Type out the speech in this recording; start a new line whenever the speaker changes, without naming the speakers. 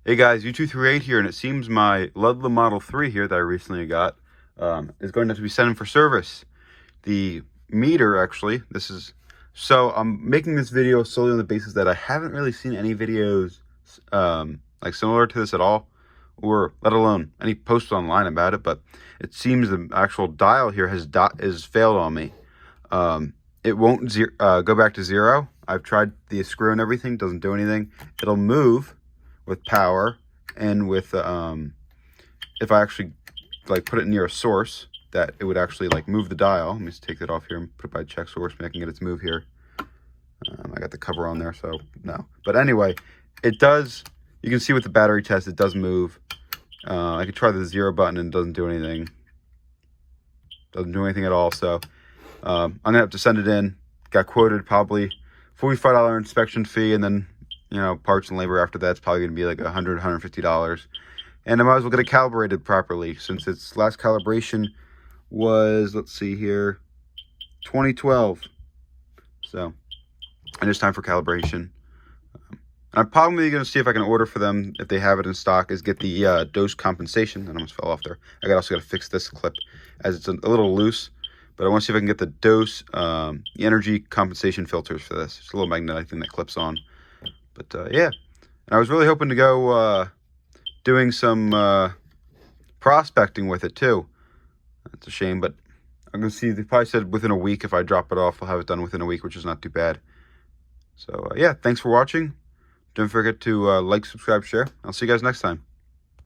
Hey guys, U238 here, and it seems my Ludlum Model 3 here that I recently got is going to have to be sent in for service. The meter, actually, so I'm making this video solely on the basis that I haven't really seen any videos like similar to this at all, or let alone any posts online about it, but it seems the actual dial here has failed on me. It won't go back to zero. I've tried the screw and everything, doesn't do anything. It'll move with power and with if I actually like put it near a source, that it would actually like move the dial. Let me just take that off here and put it by check source. Maybe I can get it to move here. I got the cover on there, so no. But anyway, it does. You can see with the battery test, it does move. I could try the 0 button and it doesn't do anything. Doesn't do anything at all. So I'm gonna have to send it in. Got quoted probably $45 inspection fee, and then parts and labor after that's probably gonna be like $100, $150. And I might as well get it calibrated properly, since its last calibration was, let's see here, 2012. So, and it's time for calibration. I'm probably going to see if I can order for them, if they have it in stock, is get the dose compensation. That almost fell off there. I also got to fix this clip as it's a little loose. But I want to see if I can get the dose, the energy compensation filters for this. It's a little magnetic thing that clips on. But yeah, and I was really hoping to go doing some prospecting with it too. It's a shame, but I'm going to see. They probably said within a week. If I drop it off, I'll have it done within a week, which is not too bad. So yeah, thanks for watching. Don't forget to like, subscribe, share. I'll see you guys next time.